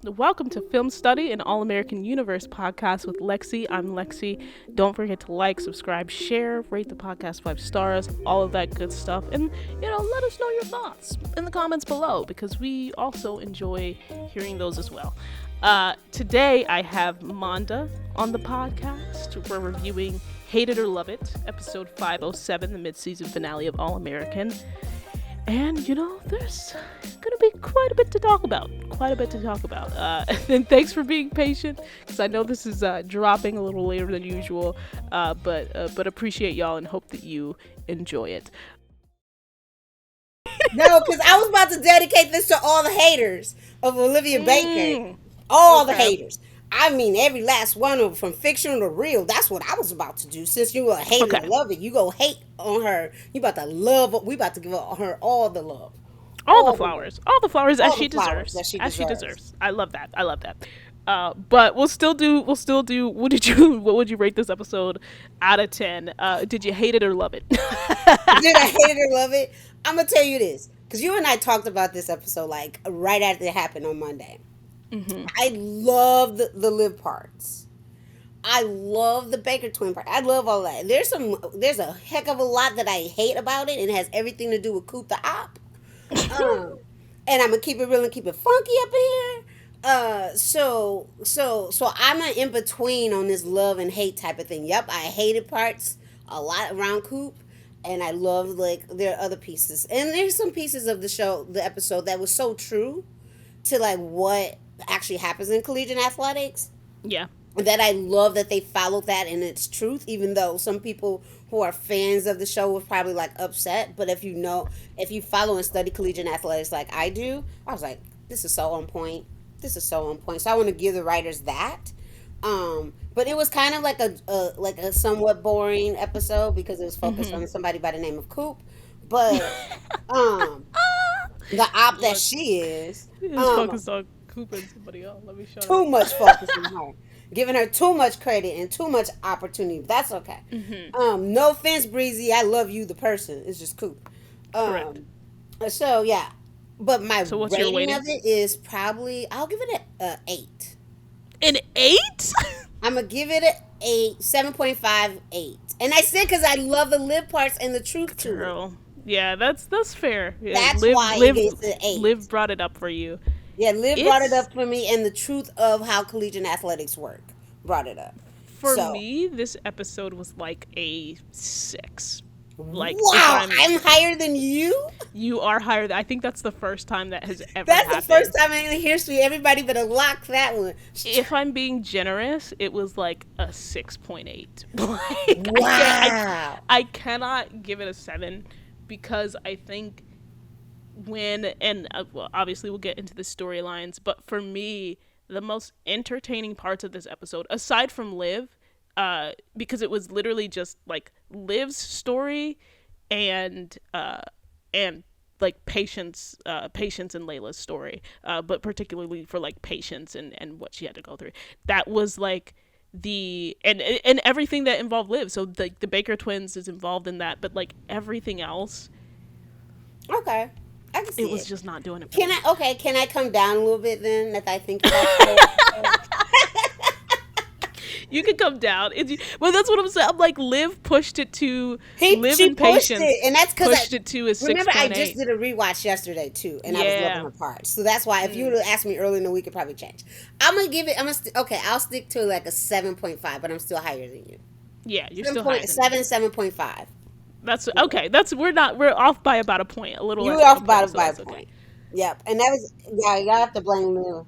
Welcome to Film Study, an All-American Universe podcast with Lexi. I'm Lexi. Don't forget to like, subscribe, share, rate the podcast 5 stars, all of that good stuff. And, let us know your thoughts in the comments below because we also enjoy hearing those as well. Today, I have Monda on the podcast. We're reviewing Hate It or Love It, episode 507, the mid-season finale of All-American. And, there's going to be quite a bit to talk about. And thanks for being patient, because I know this is dropping a little later than usual, but appreciate y'all and hope that you enjoy it. No, because I was about to dedicate this to all the haters of Olivia Baker. All the haters. I mean, every last one of them, from fictional to real. That's what I was about to do. Since you were a hater and love it, you go hate on her. You about to love. We about to give her all the love, all the flowers as she deserves. I love that. But we'll still do. What would you rate this episode out of 10? Did you hate it or love it? Did I hate it or love it? I'm gonna tell you this, because you and I talked about this episode like right after it happened on Monday. Mm-hmm. I love the Liv parts. I love the Baker twin part. I love all that. There's a heck of a lot that I hate about it, and it has everything to do with Coop the op. And I'm gonna keep it real and keep it funky up in here. So I'm an in between on this love and hate type of thing. Yep, I hated parts a lot around Coop, and I love like there are other pieces, and there's some pieces of the episode that was so true to like what actually happens in collegiate athletics. Yeah. That I love that they followed that in its truth, even though some people who are fans of the show were probably like upset. But if you follow and study collegiate athletics like I do, I was like, this is so on point. So I want to give the writers that. But it was kind of like a somewhat boring episode because it was focused on somebody by the name of Coop. But the op that she is focused on Coop and somebody else. Let me show too much focus on her, giving her too much credit and too much opportunity. That's okay. Mm-hmm. No offense, Breezy. I love you, the person. It's just Coop. Correct. So yeah, but my rating of it is probably I'll give it an 8. An 8? I'm gonna give it a 7.5, 8. And I said because I love the Liv parts and the truth to it. Yeah, that's fair. Yeah, that's why it gets an 8. Liv brought it up for you. Yeah, Liv brought it up for me, and the truth of how collegiate athletics work brought it up. For me, this episode was like a 6. Like, wow, I'm higher than you? You are higher. I think that's the first time that has ever happened. That's the first time in the history. Everybody better lock that one. If I'm being generous, it was like a 6.8. Wow. I cannot give it a 7 because I think obviously we'll get into the storylines, but for me, the most entertaining parts of this episode, aside from Liv, because it was literally just like Liv's story and like Patience and Layla's story, but particularly for like Patience and what she had to go through. That was like and everything that involved Liv. So the Baker twins is involved in that, but like everything else. Okay. I can see it was just not doing it. Can I come down a little bit then? That I think about it? You can come down. Well, that's what I'm saying. I'm like, Liv pushed it to Liv and Patience, and that's because pushed it to a 6.8. Remember, I just did a rewatch yesterday too, and I was loving her parts. So that's why if you would have asked me earlier in the week, it probably changed. I'm gonna give it. I'll stick to like a 7.5, but I'm still higher than you. Yeah, you're still higher. 7.5. That's okay. We're off by about a point. A little. You were off by a point. Okay. Yep, and that was y'all have to blame Liv.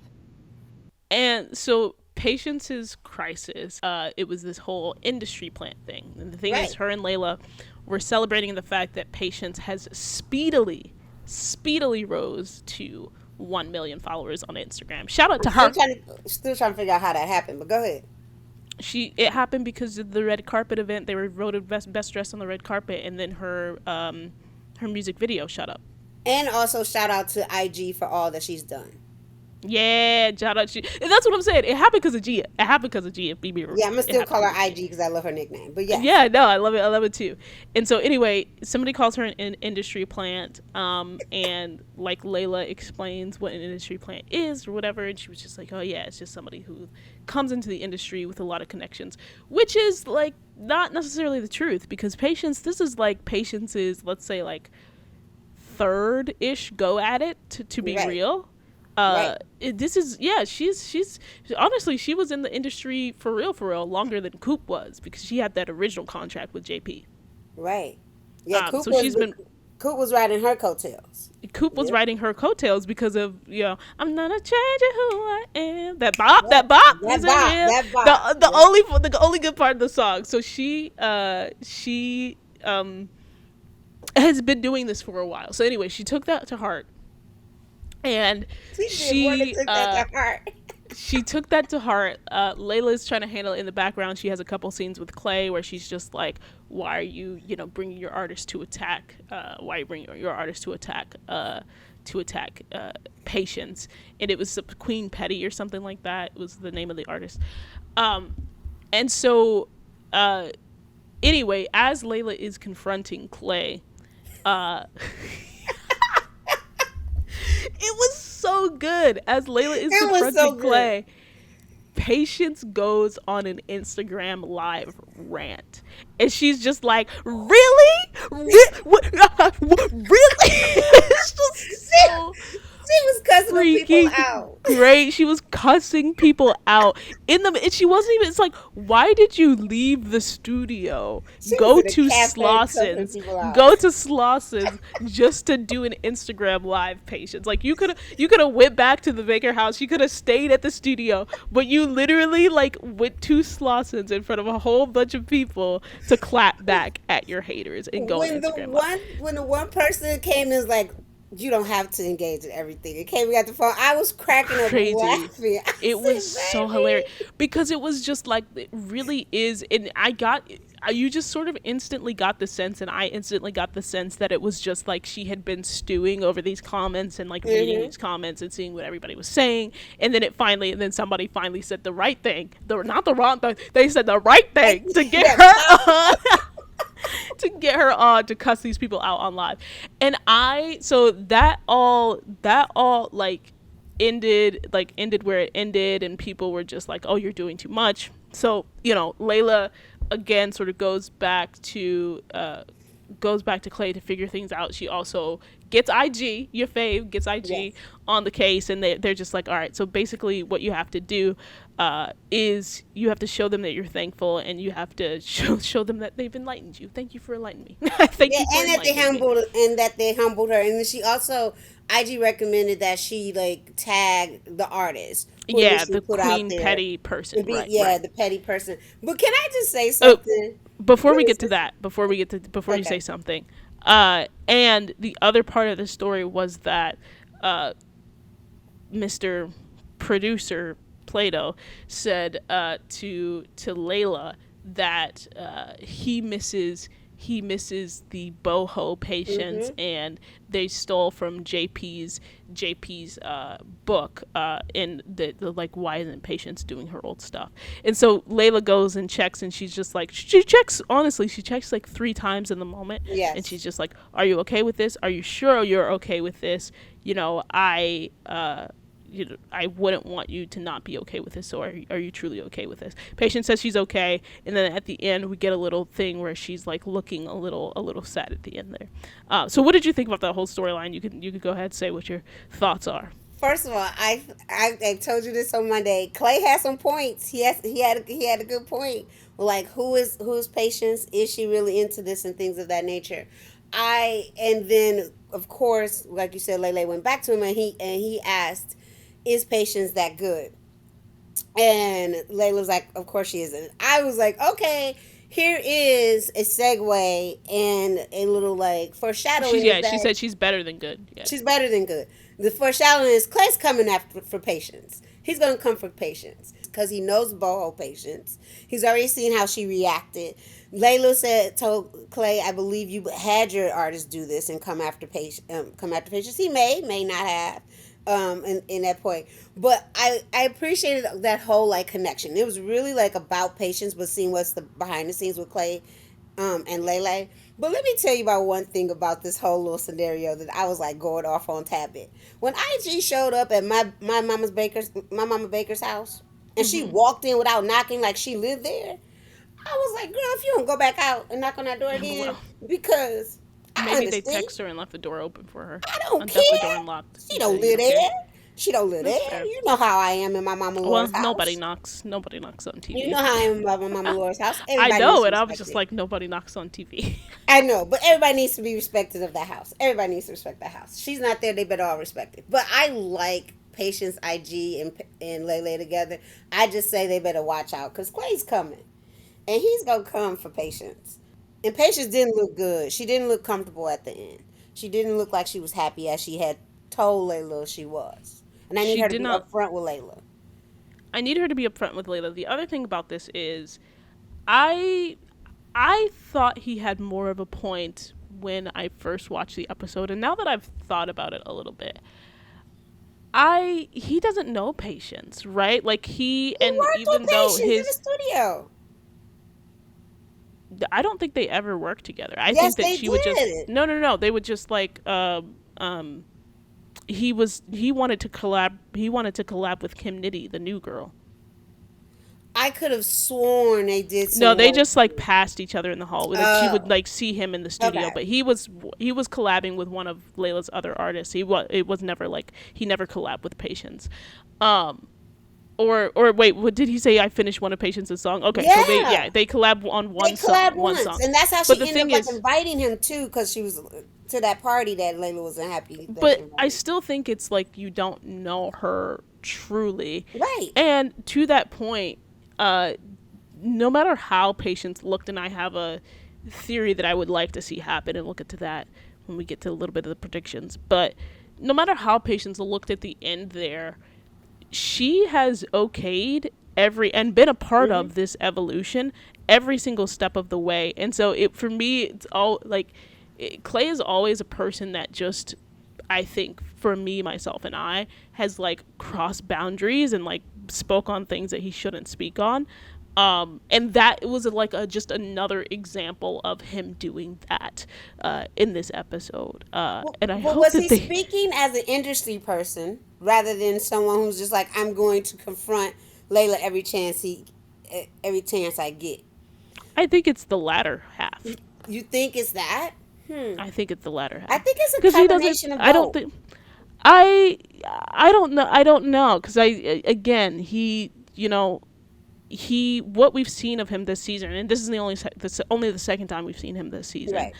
And so Patience's crisis, it was this whole industry plant thing. And the thing is, her and Layla were celebrating the fact that Patience has speedily rose to 1 million followers on Instagram. Shout out to her. Still trying to figure out how that happened, but go ahead. It happened because of the red carpet event. They were voted best dressed on the red carpet, and then her music video shut up. And also shout out to IG for all that she's done. Yeah, shout out. And that's what I'm saying. It happened because of Gia. It happened because of Gia. Be real. Yeah, I'm gonna It still happened call because her of Gia. IG because I love her nickname. But yes, Yeah, no, I love it. I love it too. And so anyway, somebody calls her an industry plant, and like Layla explains what an industry plant is or whatever, and she was just like, oh yeah, it's just somebody who comes into the industry with a lot of connections, which is like not necessarily the truth because Patience, this is like Patience's, let's say like third ish go at it to be right, real. right, This is, yeah, she's honestly, she was in the industry for real longer than Coop was because she had that original contract with JP. right. Yeah, So she's been, Coop was riding her coattails. Coop was Yep, riding her coattails because of, I'm not a changing who I am. That yep. bop, is That it bop, real? that bop. Yep. The only good part of the song. So she has been doing this for a while. So anyway, she took that to heart, and She did more than took that to heart. she took that to heart. Layla's trying to handle it in the background. She has a couple scenes with Clay where she's just like, "Why are you, bringing your artist to attack? Why are you bringing your artist to attack? Patience?" And it was Queen Petty or something like that. It was the name of the artist. And so, anyway, as Layla is confronting Clay, uh, it was so good. As Layla is It was so confronting good. Clay, Patience goes on an Instagram live rant, and she's just like, "Really, really?" It's just so She was cussing them people freaking out. great. She was cussing people out in the. And she wasn't even. It's like, why did you leave the studio? She was Go in a to cafe cussing Slosson's. people out. Go to Slosson's just to do an Instagram live. Patience. Like you could have went back to the Baker house. You could have stayed at the studio, but you literally like went to Slosson's in front of a whole bunch of people to clap back at your haters and go on Instagram live. When the one person came and was like, you don't have to engage in everything. It came, we got the phone. I was cracking up Crazy. laughing. I It was said, so hilarious baby. because it was just like, it really is. And you just sort of instantly got the sense, and I instantly got the sense that it was just like she had been stewing over these comments and like reading Mm-hmm. these comments and seeing what everybody was saying. And then somebody finally said the right thing. Not the wrong thing. They said the right Like, thing to get yeah, her on. To get her on to cuss these people out on live. And so that all like ended where it ended, and people were just like, oh, you're doing too much. So Layla again sort of goes back to Clay to figure things out. She also gets IG, your fave, gets IG yes. on the case, and they're just like, all right, so basically what you have to do is you have to show them that you're thankful, and you have to show them that they've enlightened you. Thank you for enlightening me. Thank Yeah, you for and enlightening me. that they humbled her, and then she also IG recommended that she like tag the artist who Yeah, initially the put out queen there petty to person. be, Right, yeah, right. the petty person. But can I just say Oh, something? before What we is get to this? that, before you say Okay. something, and the other part of the story was that uh, Mr. Producer Plato said to Layla that he misses the boho Patience, Mm-hmm. and they stole from JP's book in the like, why isn't Patience doing her old stuff? And so Layla goes and checks, and she's just like, she checks like 3 times in the moment, and Yes. she's just like, are you okay with this? Are you sure you're okay with this? I wouldn't want you to not be okay with this. So are you truly okay with this? Patience says she's okay, and then at the end we get a little thing where she's like looking a little sad at the end there. So what did you think about that whole storyline? You could go ahead and say what your thoughts are. First of all, I told you this on Monday. Clay had some points. He had a good point. Like who is Patience? Is she really into this and things of that nature? And then of course, like you said, Lele went back to him and he asked, "Is Patience that good?" And Layla was like, "Of course she isn't." I was like, "Okay, here is a segue and a little like She's foreshadowing is yeah. She that said she's better than good. Yeah. she's better than good." The foreshadowing is Clay's coming after for Patience. He's gonna come for Patience because he knows boho Patience. He's already seen how she reacted. Layla told Clay, "I believe you had your artist do this and come after Patience. Come after Patience. He may not have." in that point. But I appreciated that whole like connection. It was really like about patience, but seeing what's the behind the scenes with Clay, and Lele. But let me tell you about one thing about this whole little scenario that I was like going off on Tabit. When IG showed up at my mama Baker's house, and she Mm-hmm. walked in without knocking, like she lived there. I was like, girl, if you don't go back out and knock on that door again, Well, because I maybe they understand. text her and left the door open for her. I don't Left the door care. unlocked She and don't said, "You live don't care." there. She don't live That's there. fair. You know how I am in my mama Well, Laura's house. nobody knocks on You know TV. how I am in my mama Laura's house. I Everybody needs know to it. I was respect just it. like, nobody knocks on TV. I know, but everybody needs to be respected of that house. Everybody needs to respect that house. She's not there; they better all respect it. But I like Patience, IG, and Lele together. I just say they better watch out because Clay's coming, and he's gonna come for Patience. And Patience didn't look good. She didn't look comfortable at the end. She didn't look like she was happy as she had told Layla she was. And I need She her to did be not. upfront with Layla. I need her to be upfront with Layla. The other thing about this is, I I thought he had more of a point when I first watched the episode, and now that I've thought about it a little bit, I he doesn't know patience, right? Like he He and worked with even though Patience in the his studio. I don't think they ever worked together. I Yes, think that they she would just did. no, they would just like he wanted to collab with Kim Nitty, the new girl. I could have sworn they did No, some they work. just like passed each other in the hall. Like she would Oh, like see him in the studio, okay. but he was collabing with one of Layla's other artists. It was never like he never collabed with Patience. Um or wait, what did he say? I finished one of Patience's song. Okay, so Yeah, they collab on they collabed one once, song. and that's how But she the ended up thing like is, inviting him too, because she was to that party that Layla wasn't happy that she but I invited. still think it's like you don't know her truly. Right. And to that point, uh no matter how Patience looked, and I have a theory that I would like to see happen, and we'll get to that when we get to a little bit of the predictions. But no matter how Patience looked at the end there, she has okayed every and been a part Hmm. of this evolution every single step of the way. And so it for me, it's all like Clay is always a person that just I think for me, myself, and I has like crossed boundaries and like spoke on things that he shouldn't speak on. And that was like just another example of him doing that in this episode. And I But hope was that he they. speaking as an industry person rather than someone who's just like, I'm going to confront Layla every chance I get? I think it's the latter half. You think it's that? Hmm. I think it's the latter I half think it's a because he doesn't. combination of I don't both. think. I I don't know. I don't know because again he he what we've seen of him this season, and this is only the second time we've seen him this season. Right.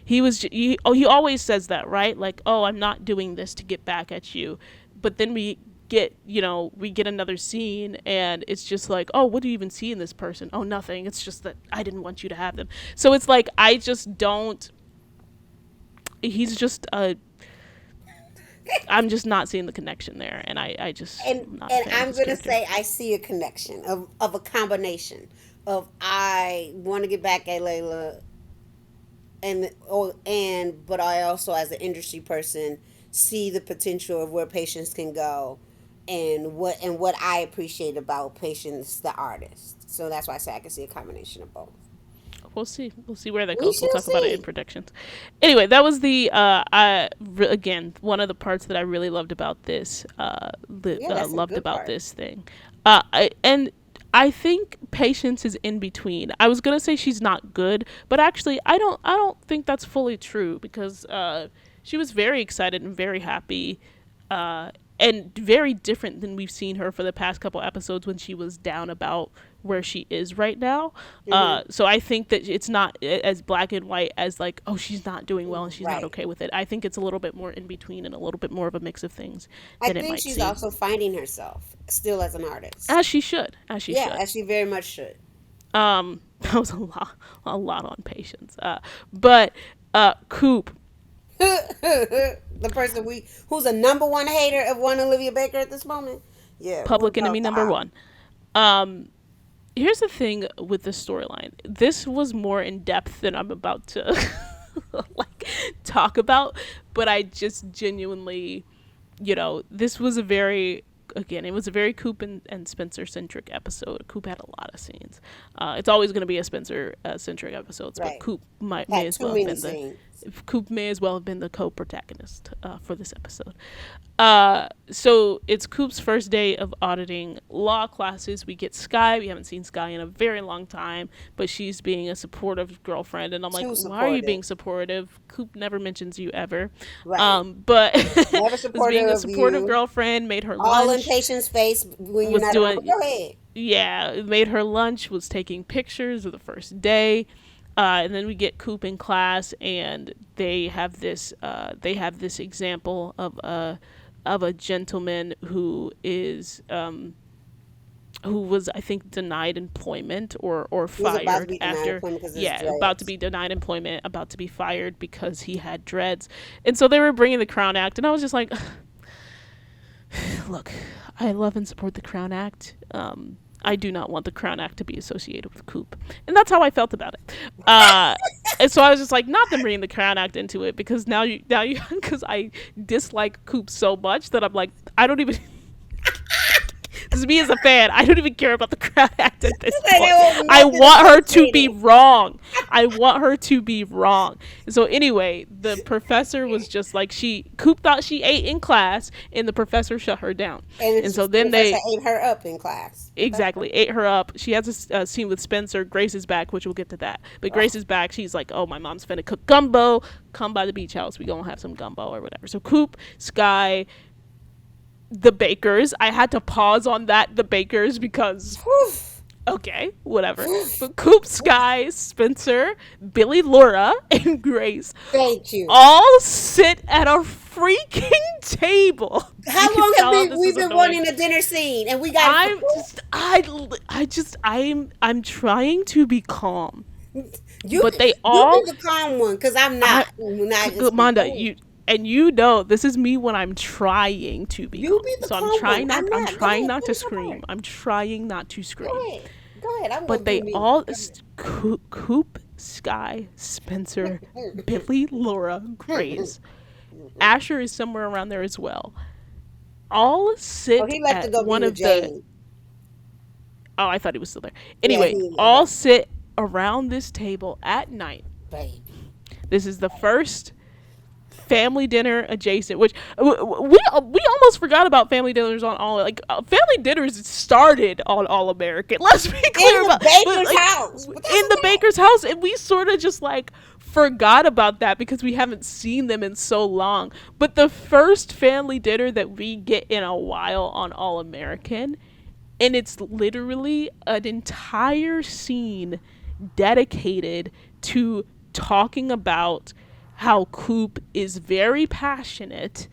He always says that, right? Like, oh, I'm not doing this to get back at you, but then we get another scene and it's just like, oh, what do you even see in this person? Oh, nothing. It's just that I didn't want you to have them. So it's like I just don't. He's just I'm just not seeing the connection there, and I just and I'm not a and fan of I'm his gonna character. say I see a connection of a combination of I want to get back at Layla, and but I also as an industry person see the potential of where Patience can go, and what I appreciate about Patience the artist. So that's why I say I can see a combination of both. We'll see. We'll see where that We goes. We'll shall talk about it in see. predictions. Anyway, that was the again one of the parts that I really loved about this. Yeah, that's a Loved good about part. this thing. And I think Patience is in between. I was gonna say she's not good, but actually I don't think that's fully true because she was very excited and very happy. Uh, and very different than we've seen her for the past couple episodes when she was down about where she is right now. Hmm. So I think that it's not as black and white as like, oh, she's not doing well and she's not Right. okay with it. I think it's a little bit more in between and a little bit more of a mix of things I than it think might she's seem. also finding herself still as an artist. As she should, as she Yeah, should. as she very much should. That was a lot on patience. But Coop, The person who's a number one hater of one Olivia Baker at this moment. Yeah, what public enemy about the number op? one. Um, Here's the thing with the storyline. This was more in depth than I'm about to like talk about, but I just genuinely this was a very, again, it was a very Coop and Spencer centric episode. Coop had a lot of scenes. It's always going to be a Spencer centric episodes, but Right. Coop may Had as too well have many been the scenes. Coop may as well have been the co-protagonist for this episode. So it's Coop's first day of auditing law classes. We get Sky. We haven't seen Sky in a very long time, but she's being a supportive girlfriend, and I'm like, Too why are you supportive. being supportive? Coop never mentions you ever. Right. But Never was supportive being a of supportive you. girlfriend, made her All in lunch, patient's face when you're was not around. But doing, go ahead. yeah, made her lunch, was taking pictures of the first day. And then we get Coop in class, and they have this example of a gentleman who was, I think, denied employment or He was about to fired be denied after, employment because of his yeah, about to dreads. be denied employment, about to be fired because he had dreads. And so they were bringing the Crown Act, and I was just like, look, I love and support the Crown Act. I do not want the Crown Act to be associated with Coop, and that's how I felt about it. And so I was just like, not them bringing the Crown Act into it, because because I dislike Coop so much that I'm like, I don't even. This is me as a fan. I don't even care about the Crown Act at this Like, point. there was I nothing want her to be associated. wrong. I want her to be wrong. So anyway, the professor was just like, Coop thought she ate in class, and the professor shut her down. And And it's so just, the then professor they ate her up in class. Okay. exactly ate her up. She has a scene with Spencer. Grace is back, which we'll get to that. But Grace Oh, is back. She's like, oh, my mom's finna cook gumbo. Come by the beach house. We gonna have some gumbo or whatever. So Coop, Sky, the Bakers. I had to pause on that, the Bakers, because whew, okay, whatever. whew. But Coop, Sky, Spencer, Billy, Laura, and Grace Thank you. all sit at a freaking table. You How can long have tell this we is been annoying. wanting a dinner scene and we got it for I'm Coop? just, I'm trying to be calm, You but they you all, be the calm one because I'm I, not. When I speak. Monda, you know, this is me when I'm trying to be You calm. be the So calm one. I'm I'm not. Go trying ahead. not to Finish your scream. part. I'm trying not to Go scream. ahead. Go ahead. I'm gonna But do they me. all, Go ahead. Coop, Sky, Spencer, Billy, Laura, Grace, Asher is somewhere around there as well. All Oh, sit he left to at go be one with of the, Jane. oh, I thought he was still there. Yeah, Anyway, he. all sit around this table at night. Baby. This is the first family dinner adjacent, which we almost forgot about family dinners on all, like, family dinners started on All American. Let's be In clear the about, but baker's like, house. But that's in the okay. baker's house, and we sort of just like forgot about that because we haven't seen them in so long. But the first family dinner that we get in a while on All American, and it's literally an entire scene dedicated to talking about how Coop is very passionate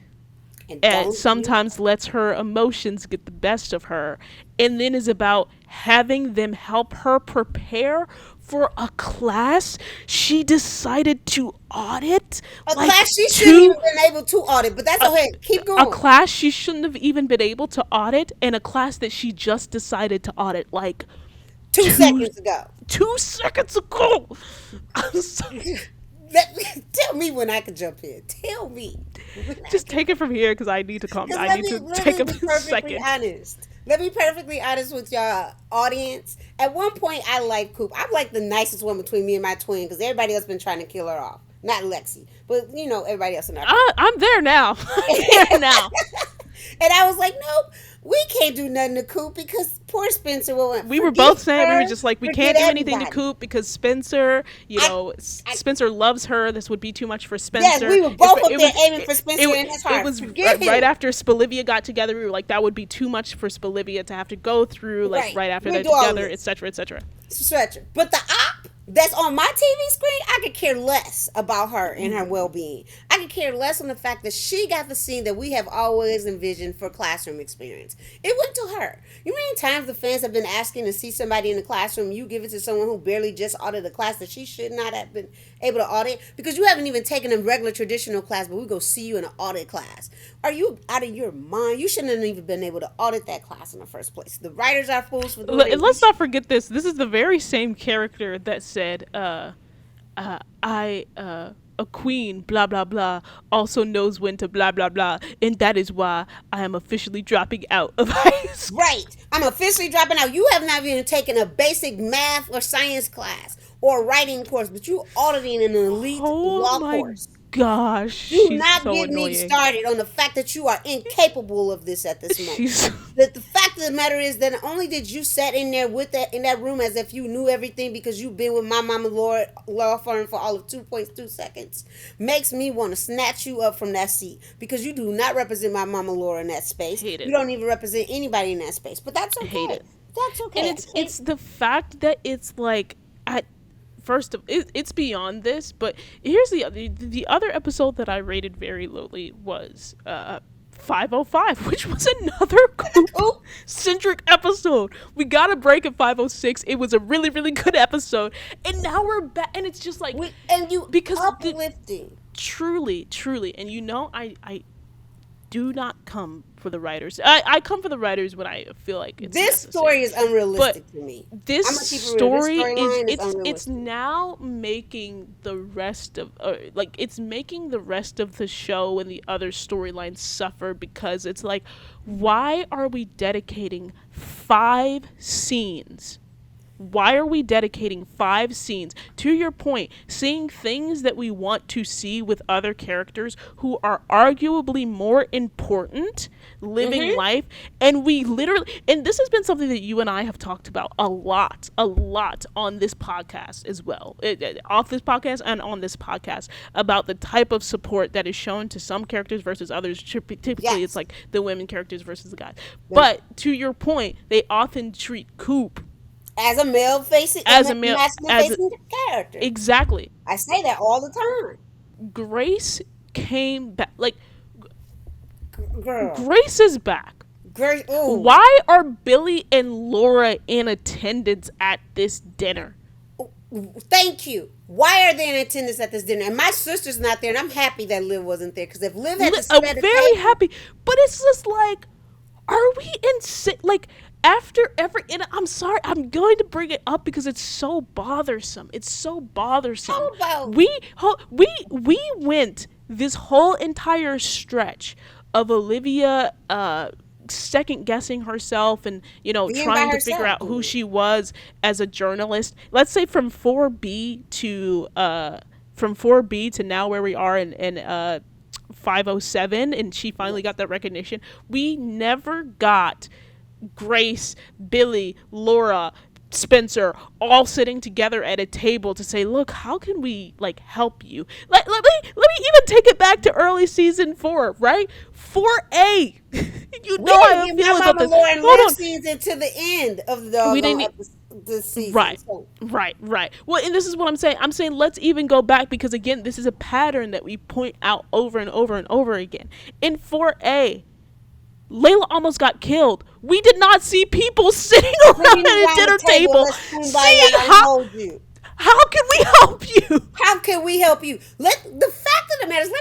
And and don't you? sometimes lets her emotions get the best of her, and then is about having them help her prepare for a class she decided to audit, A like, class she shouldn't even two been able to audit. But that's okay. Keep a going. class she shouldn't have even been able to audit, and a class that she just decided to audit like Two two seconds ago. 2 seconds ago. I'm sorry. Tell me when I can jump in. Tell me when I Just can. take it from here because I need to calm down. Because I need to let take me a be perfectly second. honest. Let me be perfectly honest with y'all audience. At one point, I liked Coop. I'm like the nicest one between me and my twin because everybody else been trying to kill her off. Not Lexi, but everybody else in our family. I'm there now. I'm there now. And I was like, nope, we can't do nothing to Coop because poor Spencer will We were forget both saying, we were her, just like, we forget can't do anything to everybody. Coop because Spencer, I, I Spencer loves her. This would be too much for yes, Spencer. we were both up there aiming for Spencer in his It heart. was Forget right him. after Spolivia got together. We were like, that would be too much for Spolivia to have to go through, like, Right. right after We they're do all together, this. etc., etc. Stretcher. But the op that's on my TV screen, I could care less about her and her well being. I could care less on the fact that she got the scene that we have always envisioned for classroom experience. It went to her. You know how many times the fans have been asking to see somebody in the classroom? You give it to someone who barely just audited a class that she should not have been able to audit because you haven't even taken a regular traditional class, but we go see you in an audit class. Are you out of your mind? You shouldn't have even been able to audit that class in the first place. The writers are fools for doing And it. let's not forget this. This is the very same character that said, a queen, blah blah blah, also knows when to blah blah blah, and that is why I am officially dropping out of high school. Right. I'm officially dropping out. You have not even taken a basic math or science class or writing course, but you auditing in an elite Oh law my course. gosh, Do she's not so get me annoying. started on the fact that you are incapable of this at this moment. She's The fact of the matter is that not only did you sit in there with that in that room as if you knew everything because you've been with my mama law firm for all of 2.2 seconds, makes me want to snatch you up from that seat because you do not represent my mama Laura in that space. hate You it. don't even represent anybody in that space. But that's I hate okay. it. That's And okay. I can't. it's the fact that it's like at first of it's beyond this, but here's the other episode that I rated very lowly was 505, which was another Coop Oh, centric episode. We got a break at 506. It was a really really good episode, and now we're back, and it's just like and you because uplifting. truly, and I do not come for the writers. I come for the writers when I feel like it's This story necessary. is But unrealistic to me. this I'm gonna keep it real. This story is storyline is it's unrealistic. now making the rest of like it's making the rest of the show and the other storylines suffer because it's like, why are we dedicating 5 scenes? Why are we dedicating 5 scenes? To your point, seeing things that we want to see with other characters who are arguably more important living Mm-hmm. life, and we literally, and this has been something that you and I have talked about a lot on this podcast as well, off this podcast and on this podcast, about the type of support that is shown to some characters versus others. Typically, it's Yes. like the women characters versus the guys. But to your point, they often treat Coop As a male facing, as a male, masculine as a, facing character. exactly. I say that all the time. Grace came back. Like, Girl. Grace is back. Girl. Ooh. Why are Billy and Laura in attendance at this dinner? Thank you. Why are they in attendance at this dinner? And my sister's not there, and I'm happy that Liv wasn't there because if Liv had to sit I'm at a very table, happy, but it's just like, are we in like after every? And I'm sorry, I'm going to bring it up because it's so bothersome. It's so bothersome. how about We went this whole entire stretch of Olivia second guessing herself and being by trying to figure herself? out who she was as a journalist. Let's say from 4B to now where we are in 507, and she finally got that recognition. We never got Grace, Billy, Laura, Spencer all sitting together at a table to say, look, how can we like help you? Let me even take it back to early season 4, right? 4A. You We know how didn't I get feel my about mama this. Lauren Hold last on. season to the end of the We doggone didn't the season. Right. So, Right. Well, and this is what I'm saying. I'm saying let's even go back because again, this is a pattern that we point out over and over and over again. In 4A, Layla almost got killed. We did not see people sitting sitting around at a around dinner the table, table let's seeing kumbaya and hold you. how can we help you? How can we help you? The fact of the matter is,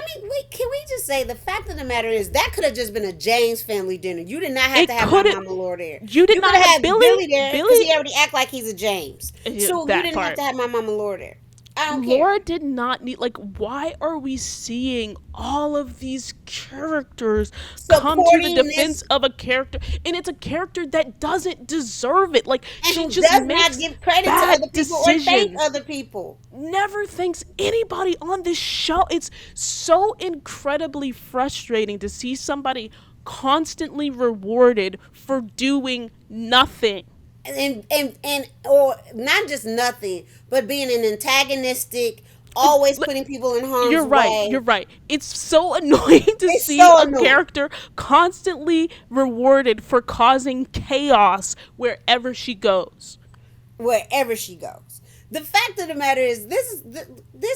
can we just say the fact of the matter is that could have just been a James family dinner. You did not have It to have my couldn't. mama Laura there. You did You not could have have had Billy. there because he already act like he's a James. Yeah, So you that didn't have part. to have my mama Laura there. I don't Laura care. did not need, like, why are we seeing all of these characters come to the Supporting defense this of a character, and it's a character that doesn't deserve it? Like, and she who just does not makes give credit to bad other people or thank decisions. other people. Never thanks anybody on this show. It's so incredibly frustrating to see somebody constantly rewarded for doing nothing. And or not just nothing, but being an antagonistic, always putting people in harm's You're right. way. You're right. It's so annoying to It's see so a annoying. character constantly rewarded for causing chaos wherever she goes. Wherever she goes. The fact of the matter is, this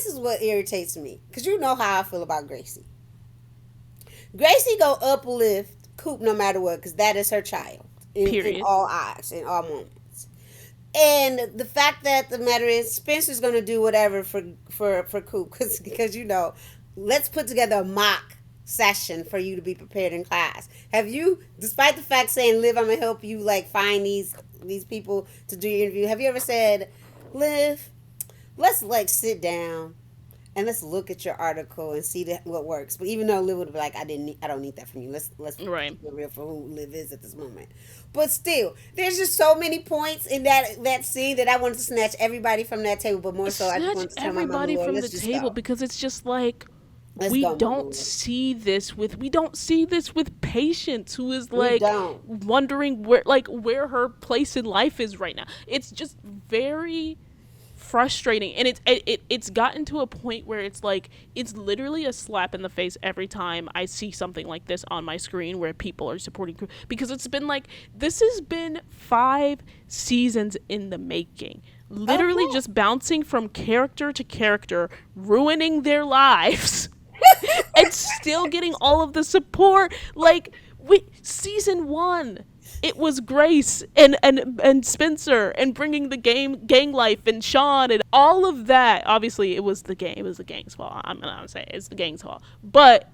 is what irritates me because you know how I feel about Gracie. Gracie go uplift Coop no matter what because that is her child in Period. all eyes, in all moments. And the fact that the matter is, Spencer's gonna do whatever for Coop because let's put together a mock session for you to be prepared in class. Have you, despite the fact saying, Liv, I'm gonna help you like find these people to do your interview, have you ever said, Liv, let's like sit down and let's look at your article and see what works. But even though Liv would be like, I don't need that from you. Let's Right. keep it real for who Liv is at this moment. But still, there's just so many points in that scene that I wanted to snatch everybody from that table. But more so, I just Snatch wanted to tell my mama, everybody Lord, from the let's just table, go. because it's just like Let's go, mama, Lord. we don't see this with Patience, who is We like don't. wondering where her place in life is right now. It's just very frustrating, and it's gotten to a point where it's like it's literally a slap in the face every time I see something like this on my screen where people are supporting, because it's been like, this has been 5 seasons in the making, literally Okay. just bouncing from character to character, ruining their lives and still getting all of the support. Like, season 1, it was Grace and Spencer and bringing the gang life and Sean and all of that. Obviously, it was the gang's fault. I'm gonna say it's the gang's fault, but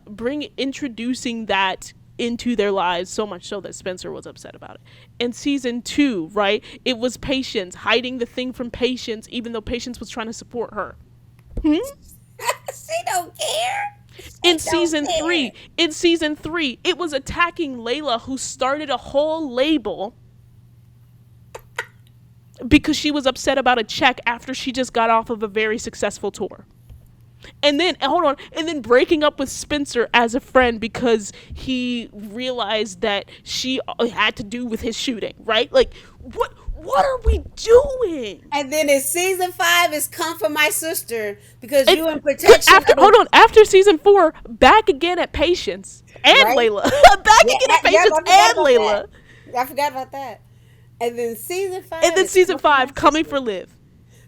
introducing that into their lives, so much so that Spencer was upset about it. In season 2, right, it was Patience hiding the thing from Patience, even though Patience was trying to support her. She don't care. in She don't season care. three in season 3, it was attacking Layla, who started a whole label because she was upset about a check after she just got off of a very successful tour. And then breaking up with Spencer as a friend because he realized that she had to do with his shooting, right? Like, what are we doing? And then in season 5 is come for my sister because And you in protection after of hold on, after season 4, back again at Patience and right? Layla. Back Yeah, again at yeah, Patience I forgot and about that. Layla. I forgot about that. And then season And 5 then is season come for my 5, coming sister. for Liv.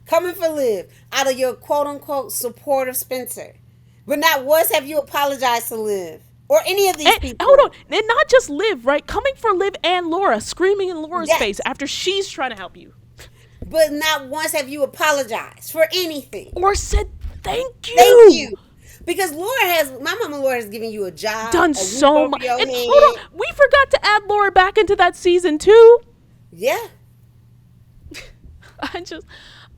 Coming for Liv out of your quote unquote support of Spencer. But not once have you apologized to Liv or any of these And hold on, people. and not just Liv, right? Coming for Liv and Laura, screaming in Laura's face Yes. after she's trying to help you. But not once have you apologized for anything. Or said thank Thank you. you. Because my mama Laura has given you a job, Done a roof so over much. your And hold head. on, we forgot to add Laura back into that season too. Yeah.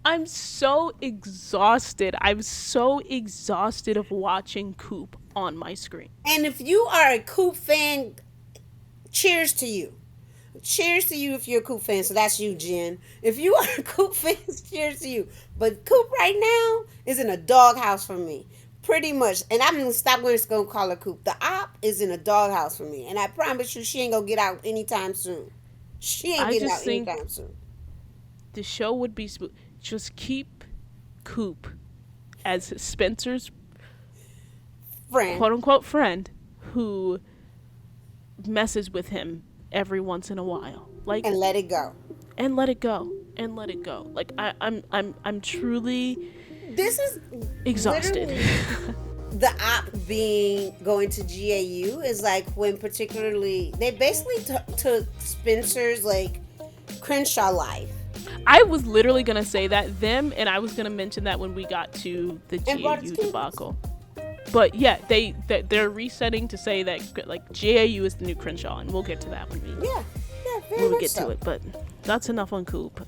I'm so exhausted. I'm so exhausted of watching Coop on my screen. And if you are a Coop fan, cheers to you. Cheers to you if you're a Coop fan. So that's you, Jen. If you are a Coop fan, cheers to you. But Coop right now is in a doghouse for me. Pretty much. And I'm going to stop going to call her Coop. The op is in a doghouse for me. And I promise you, she ain't going to get out anytime soon. She ain't I getting just out think anytime soon. the show would be just keep Coop as Spencer's Friend. quote unquote friend who messes with him every once in a while. Like, And let it go. and let it go. And let it go. Like, I'm truly This is exhausted. literally the op being going to GAU is like when particularly they basically took Spencer's like Crenshaw life I was literally gonna say that them, and I was gonna mention that when we got to the and brought GAU it to debacle. But yeah, they're resetting to say that like GAU is the new Crenshaw, and we'll get to that yeah, very when we much get so. to it. But that's enough on Coop.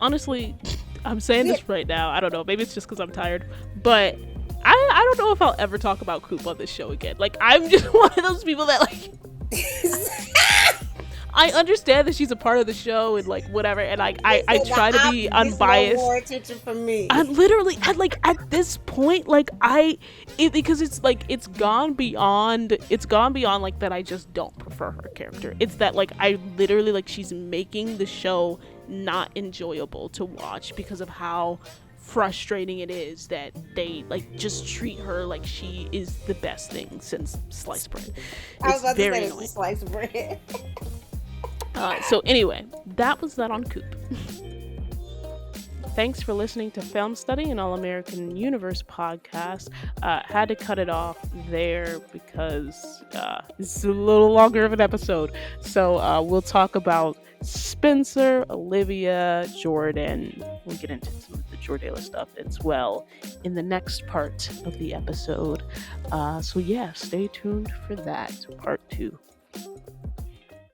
Honestly, I'm saying this right now. I don't know. Maybe it's just because I'm tired, but I don't know if I'll ever talk about Coop on this show again. Like, I'm just one of those people that like. I understand that she's a part of the show and like whatever, and like I try to be unbiased. No more attention from me. I'm literally at this point, like because it's like it's gone beyond like that. I just don't prefer her character. It's that like I literally like she's making the show not enjoyable to watch because of how frustrating it is that they like just treat her like she is the best thing since sliced bread. I was It's about to very say annoying. it's a slice of bread. So anyway, that was that on Coop. Thanks for listening to Film Study, an All-American Universe podcast. Had to cut it off there because it's a little longer of an episode. So we'll talk about Spencer, Olivia, Jordan. We'll get into some of the Jordala stuff as well in the next part of the episode. So yeah, stay tuned for that, part 2.